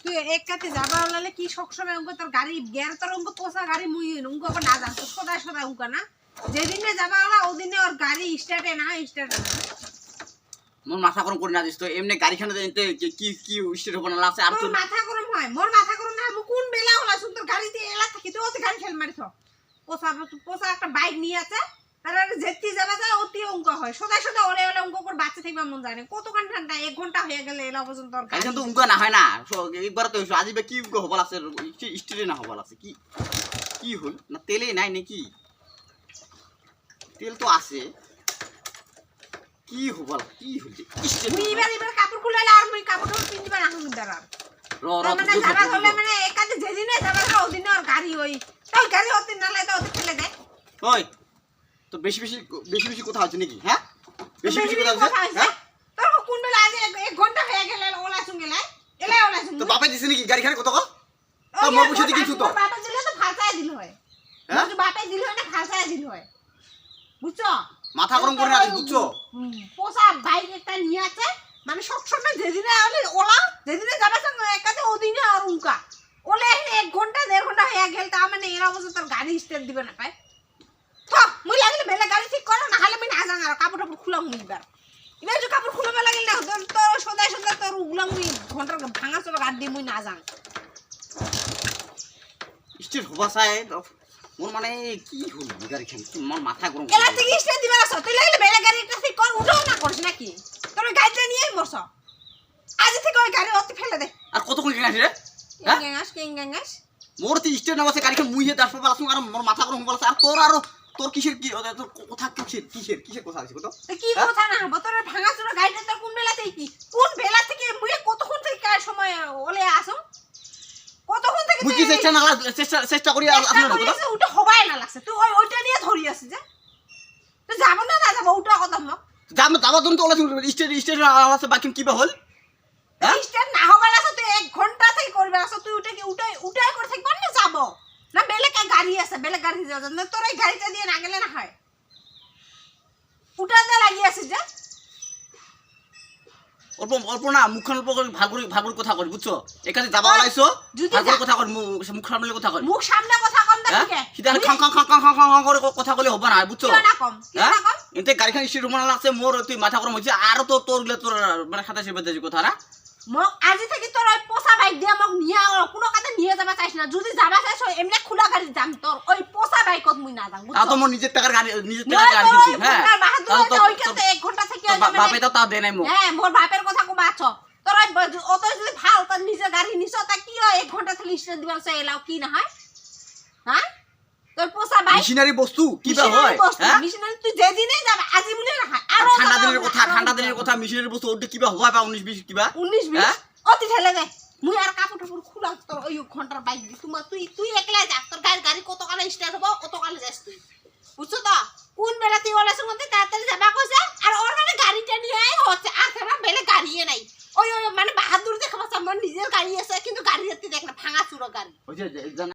তুই এক কাতে যাবা হলে কি সবসময় অঙ্ক তোর গাড়ি গের তোর অঙ্ক পোষা গাড়ি মুই অঙ্ক আবার না জানতো সদায় সদায় অঙ্ক না যেদিনে যাবা হলা ওদিনে ওর গাড়ি স্টার্টে না মোর মাথা গরম করে না দিস তো এমনি গাড়িখানে জানতে কি কি স্টেট হবে না আছে আর তোর মাথা গরম হয় মোর মাথা গরম না আমি কোন বেলা হলা শুন তোর গাড়ি দিয়ে এলা থাকি তুই ওতে গাড়ি ফেল মারিছ পোষা একটা বাইক নিয়ে আছে তারা যেতে যাবা যায় অতি অঙ্ক হয় সদায় সদায় ওরে ওরে অঙ্ক করে বাচ্চা থাকবা মন যায় না কতক্ষণ ঠান্ডা 1 ঘন্টা হয়ে গেলে এলা পর্যন্ত তোর গাড়ি তো অঙ্ক না হয় না একবার তো আজিবে কি অঙ্ক হবল আছে স্টেটে না হবল আছে কি কি হল না তেলে নাই নাকি তেল তো আছে কি হবল কি হল মুই এবার কাপড় খুলালে আর মুই কাপড় পিন্দিবা না হুন দাঁড়া মানে যাবা হলে মানে একাতে যেদিনে যাবা ওদিনে ওর গাড়ি ওই তোর গাড়ি অতি না লাগে ওতে ফেলে দেয় ওই তো বেশি বেশি কথা হচ্ছে নাকি হ্যাঁ বেশি কথা হচ্ছে হ্যাঁ তোর কোন বেলা আজ 1 ঘন্টা হয়ে গেল ওলা সঙ্গে এলা ওলা সঙ্গে তো বাবা দিছে নাকি গাড়ি খানে কত তো মোর বুঝে দি কিছু তো বাবা দিলে তো ফালসায় দিল হয় হ্যাঁ তো বাবা দিল হয় না ফালসায় দিল হয় বুঝছো মাথা গরম করে না বুঝছো পোষা বাইক একটা নিয়ে আছে মানে সব সময় যেদিনে আলে ওলা যেদিনে যাবা সঙ্গে একাতে ওদিনে আর উনকা ওলে 1 ঘন্টা 1.5 ঘন্টা হয়ে গেল তা মানে এরা অবশ্য তোর গাড়ি স্টার্ট দিবে না পায় মুই লাগলে বেলা গাড়ি ঠিক করো না হলে মুই না জানা আর কাপড় খুলাম মুই এবার যে কাপড় খুলবে লাগিল না তোর সদায় সদায় তোর উগলাম মুই ঘন্টার ভাঙা চলো গাড়ি দিয়ে মুই না জান স্টেট হবা চাই মোর মানে কি হল গাড়ি খান মোর মাথা গরম এলা থেকে স্টার্ট দিবা আছে তুই লাগলে বেলা গাড়ি একটা ঠিক কর উঠাও না করিস নাকি তোর গাড়িটা নিয়েই বস আজ থেকে ওই গাড়ি অতি ফেলে দে আর কতক্ষণ কেন আসে রে হ্যাঁ গেঙ্গাস মোর তো স্টেট না আছে গাড়ি খান মুই হে 10 পালা আর মোর মাথা গরম হবা আর তোর কিসের কি তোর কথা কিসের কথা আছে কত কি কথা না হবো তোর ভাঙা চোরা গাড়িটা তোর কোন বেলা থেকে কোন বেলা থেকে মুই কতক্ষণ থেকে সময় ওলে আসো কতক্ষণ থেকে মুই কি চেষ্টা করি আসলে না কত ওটা হবাই না লাগছে তুই ওইটা নিয়ে ধরি আসি যে তুই যাব না যাব ওটা কথা মক যাব তুমি তো ওলা স্টেট আছে বাকি কিবা হল স্টার্ট না হবার আছে তুই 1 ঘন্টা থেকে করবে আছে তুই উঠাই করে থাকব না যাব না বেলে কা গাড়ি আছে বেলে গাড়ি যাও না তোর এই গাড়িটা দিয়ে না গেলে না হয় উঠাতে লাগি আছে যে অল্প না মুখখান ভাগুর কথা করি বুঝছো এখানে যাবা লাইছো ভাগুর কথা কর মুখ সামনে কথা কর মুখ সামনে কথা কম দেখে সিধা খাং করে কথা বলে হবে না বুঝছো কি না কম এতে গাড়িখান স্টেট রুম না আছে মোর তুই মাথা গরম হইছে আর তো তোর মানে খাতা সেবে দেজি কথা না মক আজি থেকে তোর ওই পোষা বাইক দিয়া মক নিয়া কোনো কাতে নিয়ে যাবা চাইছ না যদি যাবা চাইছ এমনি খোলা গাড়ি যাম তোর ওই পোষা বাইকত মুই না যাম বুঝছো তো মোর নিজের টাকার গাড়ি কিনছি হ্যাঁ তো ওই কাতে 1 ঘন্টা থেকে বাপে তো তা দে নাই মো হ্যাঁ মোর বাপের কথা কো বাছ তোর অত যদি ভাল তোর নিজে গাড়ি নিছ তা কি হয় 1 ঘন্টা থেকে স্টেশন দিবা সে এলাও কি না হয় হ্যাঁ তোর পোষা বাইক মেশিনারি বস্তু কিবা হয় হ্যাঁ মেশিনারি তুই যেদিনে যাবে আজি বলে না হয় আর ঠান্ডা দিনের কথা মেশিনারি বস্তু ওটা কিবা হয় বা 19 20 কিবা 19 20 অতি ঠেলে দে মুই আর কাপড় খুলা তোর ওই ঘন্টার বাইক দি তুই একলা যা তোর গাড়ি কত কালে স্টার্ট হবে কত কালে যাস তুই বুঝছো তো কোন বেলা তুই ওলা সঙ্গে তাড়াতাড়ি যাবা কইছে আর ওর মানে গাড়িটা নিয়ে হচ্ছে আর তারা বেলে গাড়িয়ে নাই ওই মানে বাহাদুর দেখাবা আমার নিজের গাড়ি আছে কিন্তু গাড়ি হাতে দেখ না ভাঙা চুরো গাড়ি ওই যে